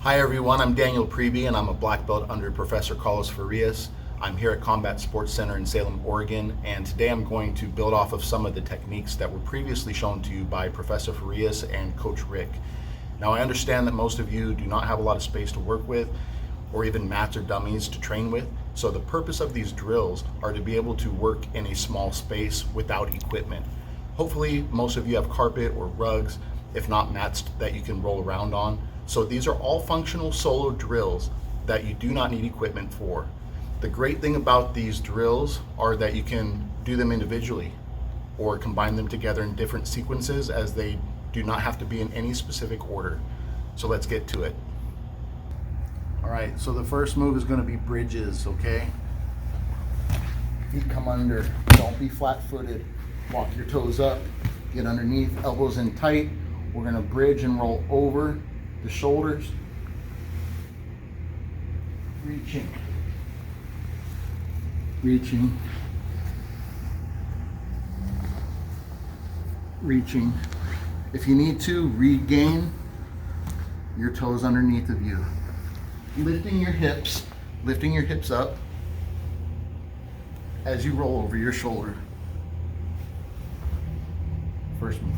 Hi everyone, I'm Daniel Preby and I'm a black belt under Professor Carlos Farias. I'm here at Combat Sports Center in Salem, Oregon, and today I'm going to build off of some of the techniques that were previously shown to you by Professor Farias and Coach Rick. Now I understand that most of you do not have a lot of space to work with or even mats or dummies to train with, so the purpose of these drills are to be able to work in a small space without equipment. Hopefully most of you have carpet or rugs, if not mats that you can roll around on. So these are all functional solo drills that you do not need equipment for. The great thing about these drills are that you can do them individually or combine them together in different sequences, as they do not have to be in any specific order. So let's get to it. All right, so the first move is going to be bridges, okay? Feet come under, don't be flat-footed. Walk your toes up, get underneath, elbows in tight. We're going to bridge and roll over the shoulders, reaching, reaching, reaching. If you need to, regain your toes underneath of you. Lifting your hips up as you roll over your shoulder. First move.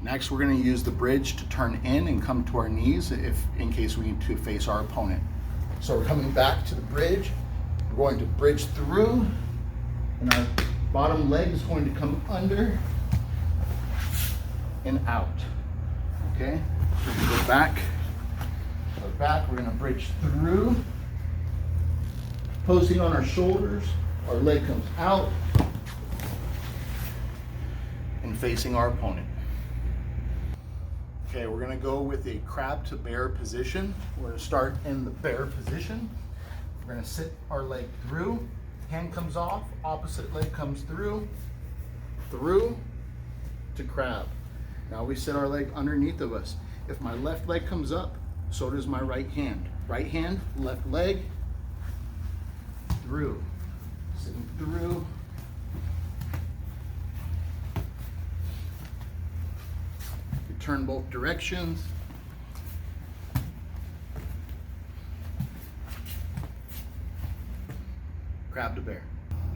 Next, we're going to use the bridge to turn in and come to our knees in case we need to face our opponent. So we're coming back to the bridge. We're going to bridge through, and our bottom leg is going to come under and out. Okay? So we go back. We're going to bridge through, posting on our shoulders. Our leg comes out and facing our opponent. Okay, we're going to go with a crab to bear position. We're going to start in the bear position. We're going to sit our leg through, hand comes off, opposite leg comes through to crab. Now we sit our leg underneath of us. If my left leg comes up, so does my right hand. Right hand, left leg, through, sitting through. Turn both directions. Crab to bear.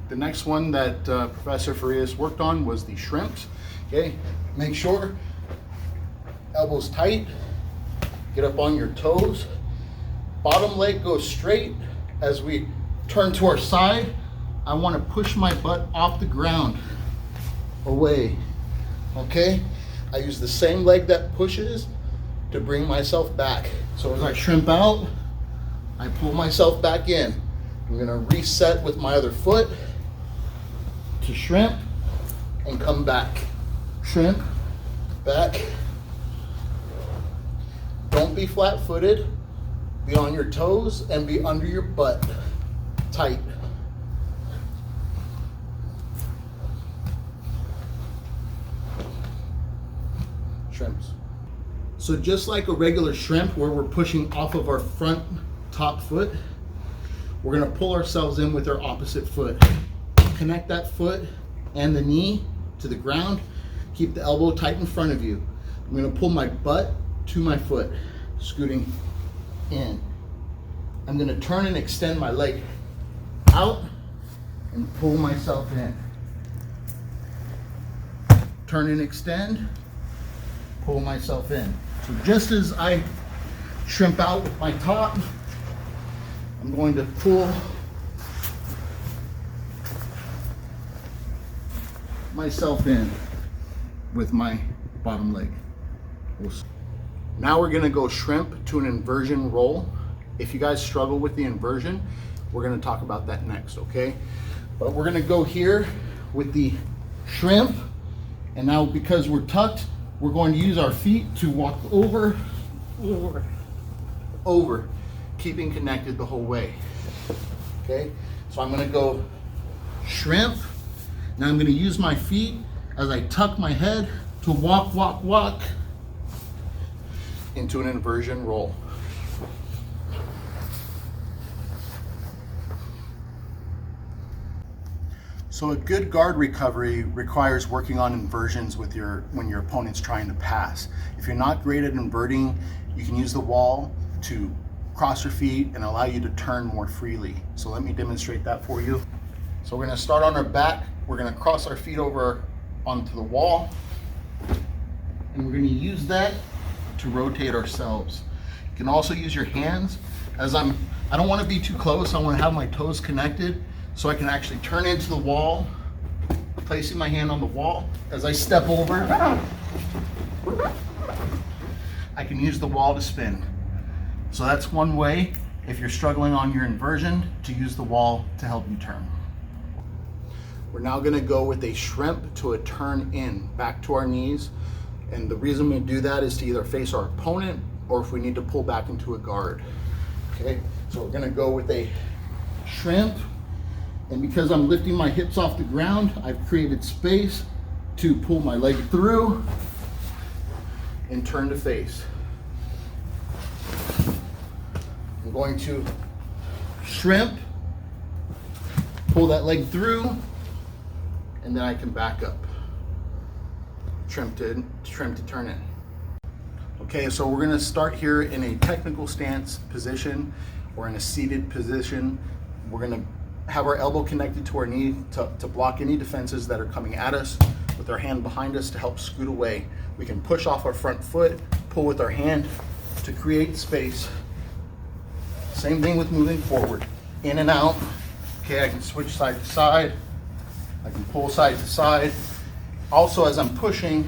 The next one that Professor Farias worked on was the shrimps. Okay, make sure elbows tight, get up on your toes, bottom leg goes straight. As we turn to our side, I want to push my butt off the ground, away. Okay, I use the same leg that pushes to bring myself back. So as I shrimp out, I pull myself back in. I'm gonna reset with my other foot to shrimp and come back. Shrimp, back. Don't be flat-footed. Be on your toes and be under your butt, tight. Shrimps. So just like a regular shrimp where we're pushing off of our front top foot, we're going to pull ourselves in with our opposite foot. Connect that foot and the knee to the ground. Keep the elbow tight in front of you. I'm going to pull my butt to my foot, scooting in. I'm going to turn and extend my leg out and pull myself in. Turn and extend, pull myself in. So just as I shrimp out with my top, I'm going to pull myself in with my bottom leg. Now we're going to go shrimp to an inversion roll. If you guys struggle with the inversion, we're going to talk about that next, okay? But we're going to go here with the shrimp, and now because we're tucked, we're going to use our feet to walk over, keeping connected the whole way. Okay, so I'm going to go shrimp. Now I'm going to use my feet as I tuck my head to walk into an inversion roll. So a good guard recovery requires working on inversions with when your opponent's trying to pass. If you're not great at inverting, you can use the wall to cross your feet and allow you to turn more freely. So let me demonstrate that for you. So we're gonna start on our back. We're gonna cross our feet over onto the wall. And we're gonna use that to rotate ourselves. You can also use your hands. I don't wanna be too close. I wanna have my toes connected so I can actually turn into the wall, placing my hand on the wall. As I step over, I can use the wall to spin. So that's one way, if you're struggling on your inversion, to use the wall to help you turn. We're now gonna go with a shrimp to a turn in, back to our knees. And the reason we do that is to either face our opponent or if we need to pull back into a guard. Okay, so we're gonna go with a shrimp. And because I'm lifting my hips off the ground, I've created space to pull my leg through and turn to face. I'm going to shrimp, pull that leg through, and then I can back up. Shrimp to turn in. Okay, so we're gonna start here in a technical stance position or in a seated position. We're gonna have our elbow connected to our knee to block any defenses that are coming at us, with our hand behind us to help scoot away. We can push off our front foot, pull with our hand to create space. Same thing with moving forward, in and out. Okay, I can switch side to side. I can pull side to side. Also, as I'm pushing,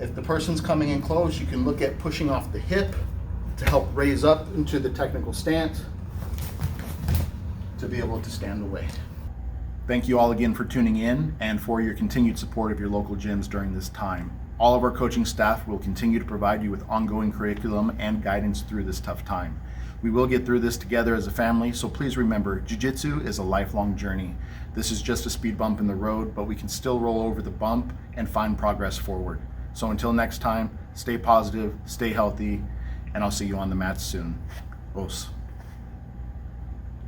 if the person's coming in close, you can look at pushing off the hip to help raise up into the technical stance to be able to stand away. Thank you all again for tuning in and for your continued support of your local gyms during this time. All of our coaching staff will continue to provide you with ongoing curriculum and guidance through this tough time. We will get through this together as a family, so please remember, Jiu Jitsu is a lifelong journey. This is just a speed bump in the road, but we can still roll over the bump and find progress forward. So until next time, stay positive, stay healthy, and I'll see you on the mats soon. Os.